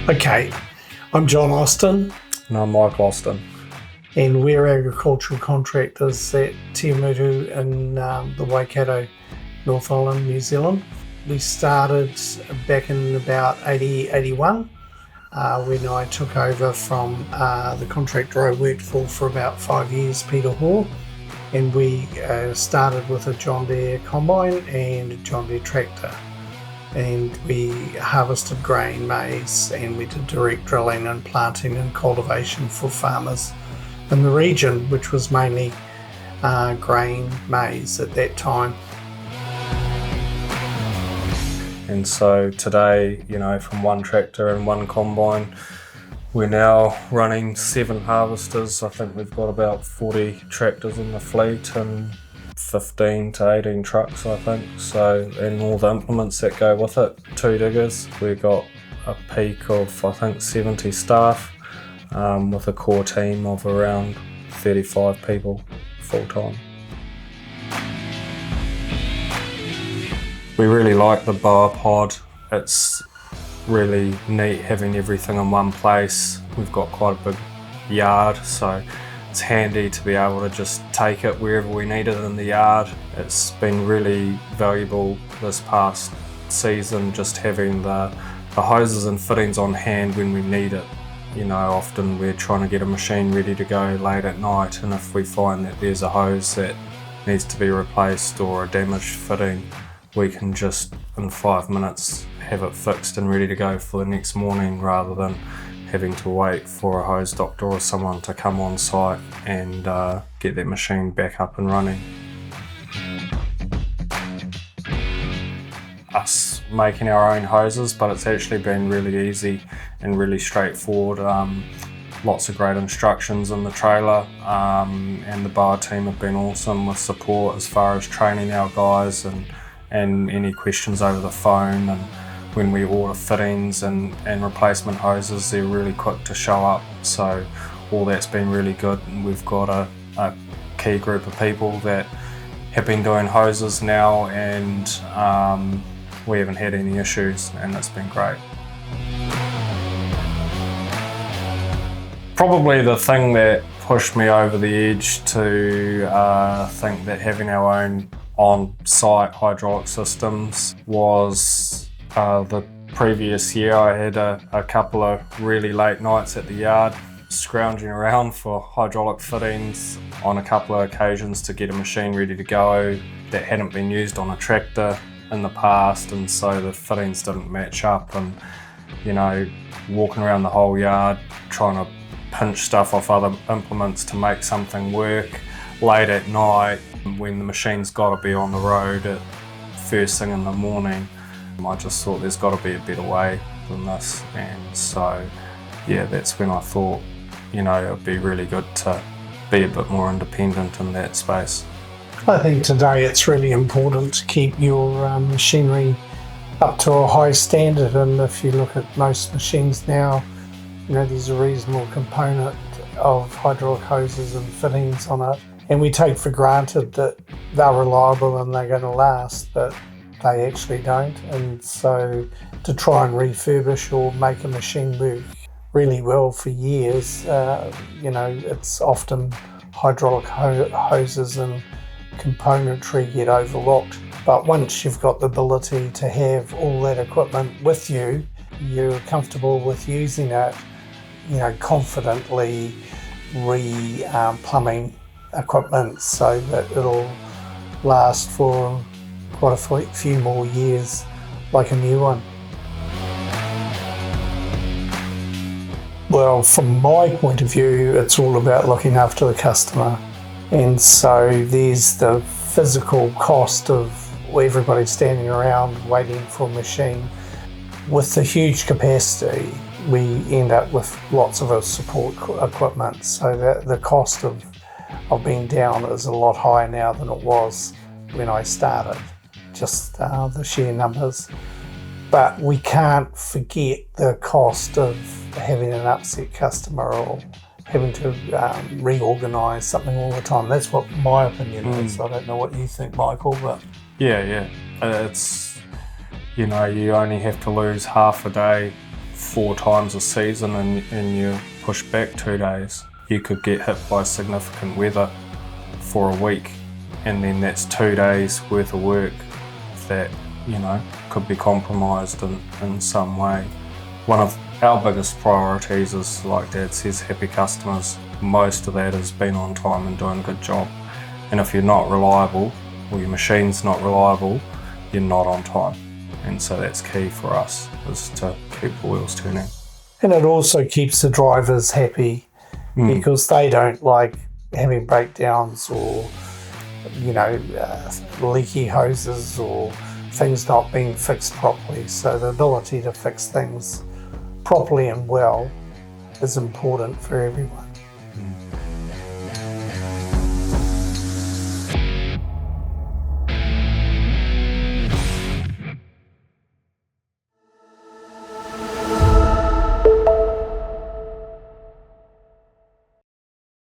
Okay, I'm John Austin. And I'm Mike Austin. And we're agricultural contractors at Te Awamutu in the Waikato, North Island, New Zealand. We started back in about 81 when I took over from the contractor I worked for about 5 years, Peter Hall. And we started with a John Deere combine and a John Deere tractor. And we harvested grain, maize, and we did direct drilling and planting and cultivation for farmers in the region, which was mainly grain, maize at that time. And so today, from one tractor and one combine, we're now running 7 harvesters. I think we've got about 40 tractors in the fleet and 15 to 18 trucks, I think. So, and all the implements that go with it, 2 diggers. We've got a peak of, I think, 70 staff with a core team of around 35 people full-time. We really like the BOApod. It's really neat having everything in one place. We've got quite a big yard, so it's handy to be able to just take it wherever we need it in the yard. It's been really valuable this past season, just having the hoses and fittings on hand when we need it. Often we're trying to get a machine ready to go late at night, and if we find that there's a hose that needs to be replaced or a damaged fitting, we can just in 5 minutes have it fixed and ready to go for the next morning, rather than having to wait for a hose doctor or someone to come on site and get that machine back up and running. Us making our own hoses, but it's actually been really easy and really straightforward. Lots of great instructions in the trailer, and the bar team have been awesome with support as far as training our guys and any questions over the phone. And when we order fittings and replacement hoses, they're really quick to show up. So all that's been really good, and we've got a key group of people that have been doing hoses now, and we haven't had any issues, and it's been great. Probably the thing that pushed me over the edge to think that having our own on-site hydraulic systems was the previous year. I had a couple of really late nights at the yard scrounging around for hydraulic fittings on a couple of occasions to get a machine ready to go that hadn't been used on a tractor in the past, and so the fittings didn't match up, and walking around the whole yard trying to pinch stuff off other implements to make something work late at night when the machine's got to be on the road at first thing in the morning. I just thought there's got to be a better way than this, and so that's when I thought it'd be really good to be a bit more independent in that space. I think today it's really important to keep your machinery up to a high standard, and if you look at most machines now, there's a reasonable component of hydraulic hoses and fittings on it, and we take for granted that they're reliable and they're going to last, but they actually don't. And so to try and refurbish or make a machine work really well for years, it's often hydraulic hoses and componentry get overlooked. But once you've got the ability to have all that equipment with you, you're comfortable with using it, confidently plumbing equipment so that it'll last for quite a few more years like a new one. Well, from my point of view, it's all about looking after the customer. And so there's the physical cost of everybody standing around waiting for a machine. With the huge capacity, we end up with lots of support equipment, so that the cost of being down is a lot higher now than it was when I started, just the sheer numbers. But we can't forget the cost of having an upset customer or having to reorganise something all the time. That's what my opinion is. I don't know what you think, Michael, but... Yeah. It's, you only have to lose half a day 4 times a season and you push back 2 days, you could get hit by significant weather for a week, and then that's 2 days worth of work that, you know, could be compromised in some way. One of our biggest priorities is, like Dad says, happy customers. Most of that has been on time and doing a good job. And if you're not reliable, or your machine's not reliable, you're not on time. And so that's key for us, is to keep the wheels turning. And it also keeps the drivers happy because they don't like having breakdowns or, you know, leaky hoses or things not being fixed properly. So the ability to fix things properly and well is important for everyone.